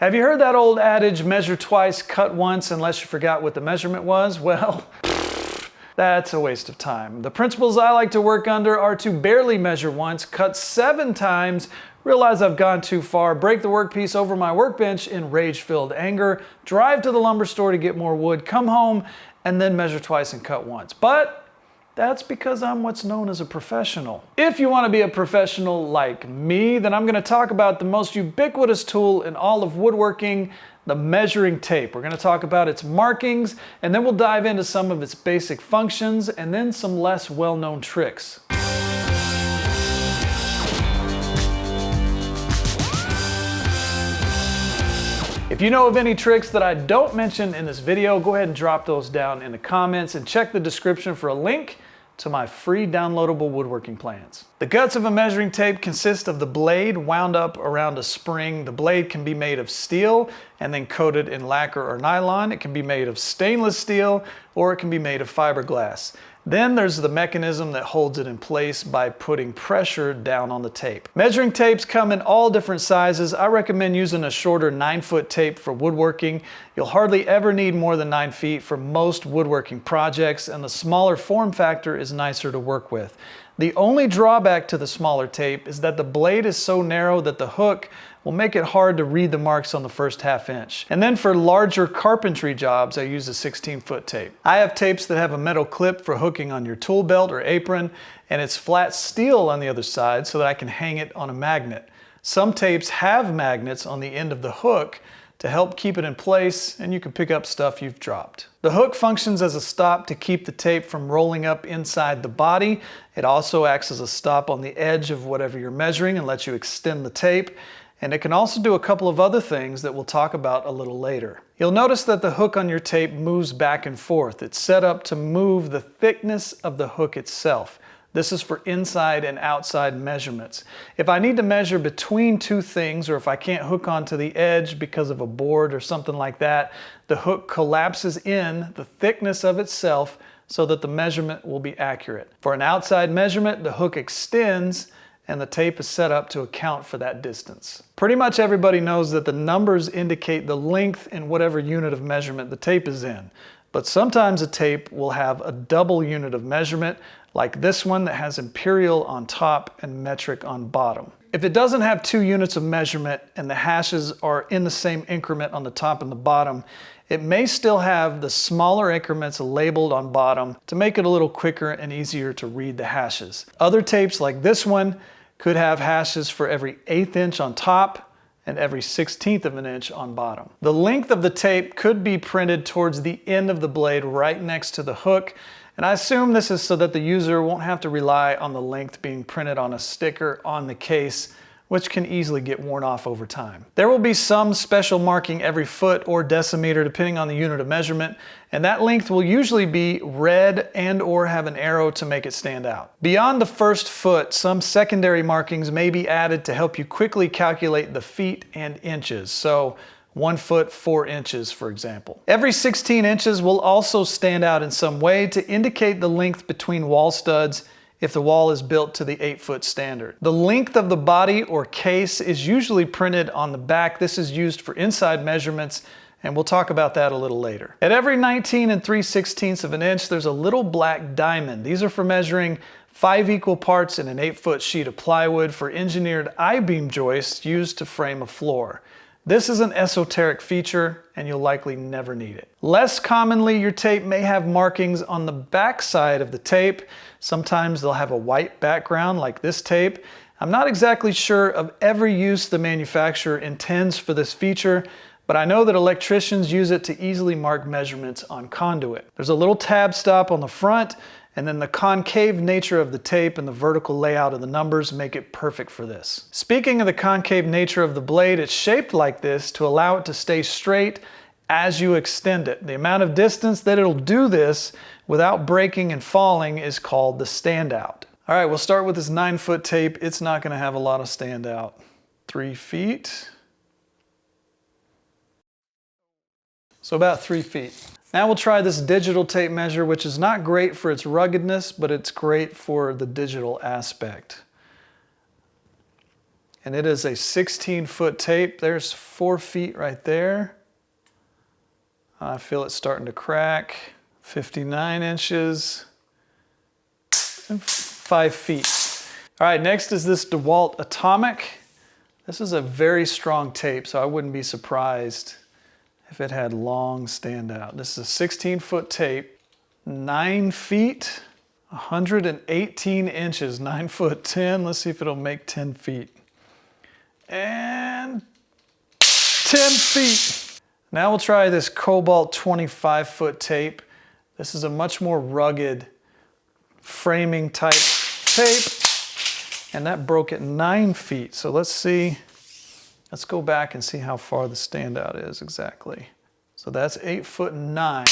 Have you heard that old adage, measure twice, cut once, unless you forgot what the measurement was? Well, that's a waste of time. The principles I like to work under are to barely measure once, cut 7 times, realize I've gone too far, break the workpiece over my workbench in rage-filled anger, drive to the lumber store to get more wood, come home, and then measure twice and cut once. But that's because I'm what's known as a professional. If you want to be a professional like me, then I'm going to talk about the most ubiquitous tool in all of woodworking, the measuring tape. We're going to talk about its markings, and then we'll dive into some of its basic functions, and then some less well-known tricks. If you know of any tricks that I don't mention in this video, go ahead and drop those down in the comments and check the description for a link to my free downloadable woodworking plans. The guts of a measuring tape consist of the blade wound up around a spring. The blade can be made of steel and then coated in lacquer or nylon. It can be made of stainless steel, or it can be made of fiberglass. Then there's the mechanism that holds it in place by putting pressure down on the tape. Measuring tapes come in all different sizes. I recommend using a shorter 9-foot tape for woodworking. You'll hardly ever need more than 9 feet for most woodworking projects, and the smaller form factor is nicer to work with. The only drawback to the smaller tape is that the blade is so narrow that the hook will make it hard to read the marks on the first ½ inch. And then for larger carpentry jobs, I use a 16-foot tape. I have tapes that have a metal clip for hooking on your tool belt or apron, and it's flat steel on the other side so that I can hang it on a magnet. Some tapes have magnets on the end of the hook to help keep it in place, and you can pick up stuff you've dropped. The hook functions as a stop to keep the tape from rolling up inside the body. It also acts as a stop on the edge of whatever you're measuring and lets you extend the tape. And it can also do a couple of other things that we'll talk about a little later. You'll notice that the hook on your tape moves back and forth. It's set up to move the thickness of the hook itself. This is for inside and outside measurements. If I need to measure between two things, or if I can't hook onto the edge because of a board or something like that, the hook collapses in the thickness of itself so that the measurement will be accurate. For an outside measurement, the hook extends and the tape is set up to account for that distance. Pretty much everybody knows that the numbers indicate the length in whatever unit of measurement the tape is in. But sometimes a tape will have a double unit of measurement, like this one that has imperial on top and metric on bottom. If it doesn't have 2 units of measurement and the hashes are in the same increment on the top and the bottom, it may still have the smaller increments labeled on bottom to make it a little quicker and easier to read the hashes. Other tapes like this one could have hashes for every 1/8 inch on top and every 1/16 of an inch on bottom. The length of the tape could be printed towards the end of the blade right next to the hook, and I assume this is so that the user won't have to rely on the length being printed on a sticker on the case, which can easily get worn off over time. There will be some special marking every foot or decimeter depending on the unit of measurement, and that length will usually be red and or have an arrow to make it stand out. Beyond the first foot, some secondary markings may be added to help you quickly calculate the feet and inches. So 1 foot, 4 inches, for example. Every 16 inches will also stand out in some way to indicate the length between wall studs if the wall is built to the 8-foot standard. The length of the body or case is usually printed on the back. This is used for inside measurements, and we'll talk about that a little later. At every 19 3/16 of an inch, there's a little black diamond. These are for measuring 5 equal parts in an 8-foot sheet of plywood for engineered I-beam joists used to frame a floor. This is an esoteric feature, and you'll likely never need it. Less commonly, your tape may have markings on the back side of the tape. Sometimes they'll have a white background like this tape. I'm not exactly sure of every use the manufacturer intends for this feature, but I know that electricians use it to easily mark measurements on conduit. There's a little tab stop on the front, and then the concave nature of the tape and the vertical layout of the numbers make it perfect for this. Speaking of the concave nature of the blade, it's shaped like this to allow it to stay straight as you extend it. The amount of distance that it'll do this without breaking and falling is called the standout. All right, we'll start with this 9-foot tape. It's not going to have a lot of standout. 3 feet. So about 3 feet. Now we'll try this digital tape measure, which is not great for its ruggedness, but it's great for the digital aspect. and it is a 16-foot tape. There's 4 feet right there. I feel it starting to crack. 59 inches and 5 feet. All right, next is this DeWalt Atomic. This is a very strong tape, so I wouldn't be surprised if it had long standout. This is a 16-foot tape, 9 feet, 118 inches, 9 foot 10. Let's see if it'll make 10 feet. And 10 feet. Now we'll try this Cobalt 25-foot tape. This is a much more rugged framing type tape, and that broke at 9 feet. So let's see, let's go back and see how far the standout is exactly. So that's 8 foot 9.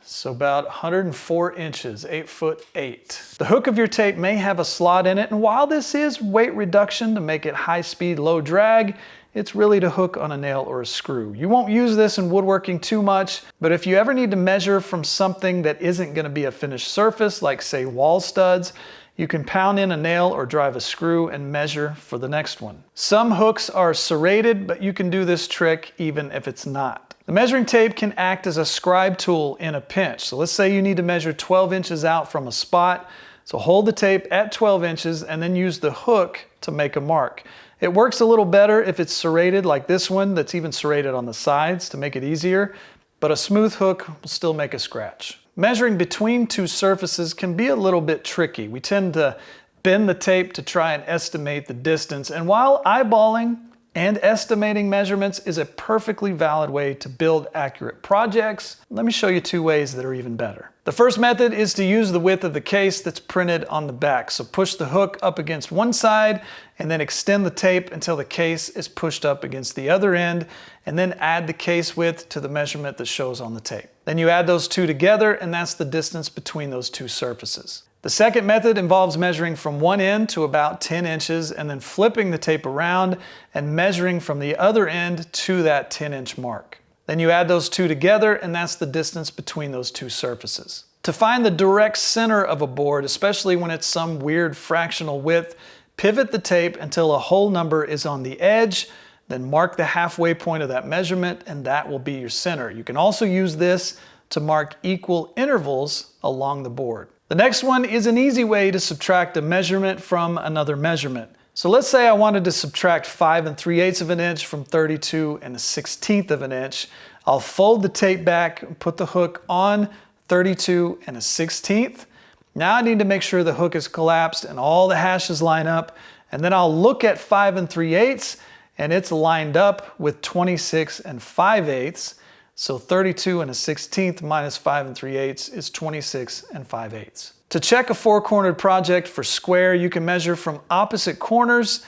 So about 104 inches, 8 foot 8. The hook of your tape may have a slot in it, and while this is weight reduction to make it high speed, low drag, it's really to hook on a nail or a screw. You won't use this in woodworking too much, but if you ever need to measure from something that isn't going to be a finished surface, like say wall studs, you can pound in a nail or drive a screw and measure for the next one. Some hooks are serrated, but you can do this trick even if it's not. The measuring tape can act as a scribe tool in a pinch. So let's say you need to measure 12 inches out from a spot. So hold the tape at 12 inches and then use the hook to make a mark. It works a little better if it's serrated like this one that's even serrated on the sides to make it easier, but a smooth hook will still make a scratch. Measuring between two surfaces can be a little bit tricky. We tend to bend the tape to try and estimate the distance, and while eyeballing and estimating measurements is a perfectly valid way to build accurate projects, let me show you 2 ways that are even better. The first method is to use the width of the case that's printed on the back. So push the hook up against one side and then extend the tape until the case is pushed up against the other end, and then add the case width to the measurement that shows on the tape. Then you add those two together, and that's the distance between those two surfaces. The second method involves measuring from one end to about 10 inches and then flipping the tape around and measuring from the other end to that 10-inch mark. Then you add those two together, and that's the distance between those two surfaces. To find the direct center of a board, especially when it's some weird fractional width, pivot the tape until a whole number is on the edge, then mark the halfway point of that measurement, and that will be your center. You can also use this to mark equal intervals along the board. The next one is an easy way to subtract a measurement from another measurement. So let's say I wanted to subtract 5 3/8 of an inch from 32 1/16 of an inch. I'll fold the tape back and put the hook on 32 1/16. Now I need to make sure the hook is collapsed and all the hashes line up, and then I'll look at 5 3/8 and it's lined up with 26 5/8. So 32 1/16 minus 5 3/8 is 26 5/8. To check a 4-cornered project for square, you can measure from opposite corners,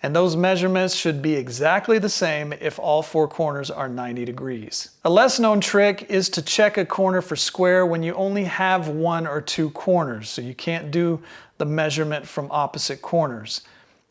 and those measurements should be exactly the same if all 4 corners are 90 degrees. A less known trick is to check a corner for square when you only have 1 or 2 corners, so you can't do the measurement from opposite corners.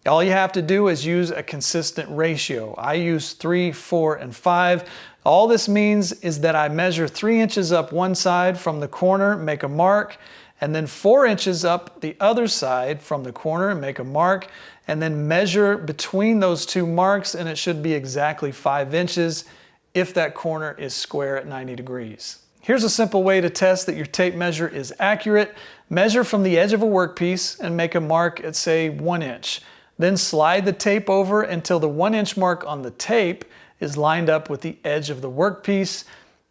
All you have to do is use a consistent ratio. I use 3, 4, and 5. All this means is that I measure 3 inches up one side from the corner, make a mark, and then 4 inches up the other side from the corner and make a mark, and then measure between those two marks, and it should be exactly 5 inches if that corner is square at 90 degrees. Here's a simple way to test that your tape measure is accurate. Measure from the edge of a workpiece and make a mark at, say, 1 inch. Then slide the tape over until the 1 inch mark on the tape is lined up with the edge of the workpiece.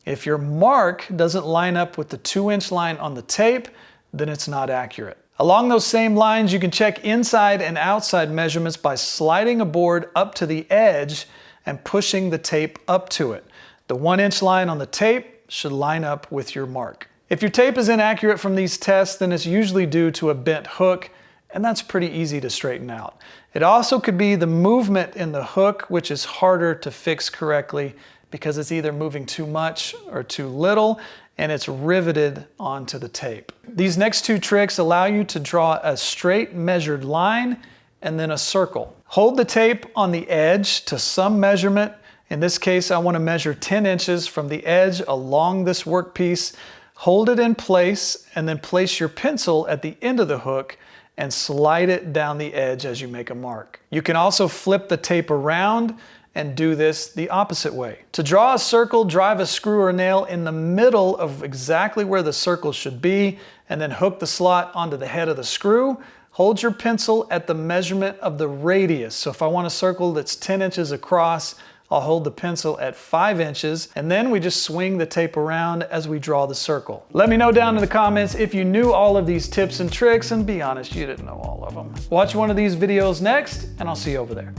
If your mark doesn't line up with the 2 inch line on the tape, then it's not accurate. Along those same lines, you can check inside and outside measurements by sliding a board up to the edge and pushing the tape up to it. The 1 inch line on the tape should line up with your mark. If your tape is inaccurate from these tests, then it's usually due to a bent hook, and that's pretty easy to straighten out. It also could be the movement in the hook, which is harder to fix correctly because it's either moving too much or too little, and it's riveted onto the tape. These next 2 tricks allow you to draw a straight measured line and then a circle. Hold the tape on the edge to some measurement. In this case, I want to measure 10 inches from the edge along this workpiece. Hold it in place and then place your pencil at the end of the hook and slide it down the edge as you make a mark. You can also flip the tape around and do this the opposite way. To draw a circle, drive a screw or nail in the middle of exactly where the circle should be, and then hook the slot onto the head of the screw. Hold your pencil at the measurement of the radius. So if I want a circle that's 10 inches across, I'll hold the pencil at 5 inches, and then we just swing the tape around as we draw the circle. Let me know down in the comments if you knew all of these tips and tricks, and be honest, you didn't know all of them. Watch one of these videos next, and I'll see you over there.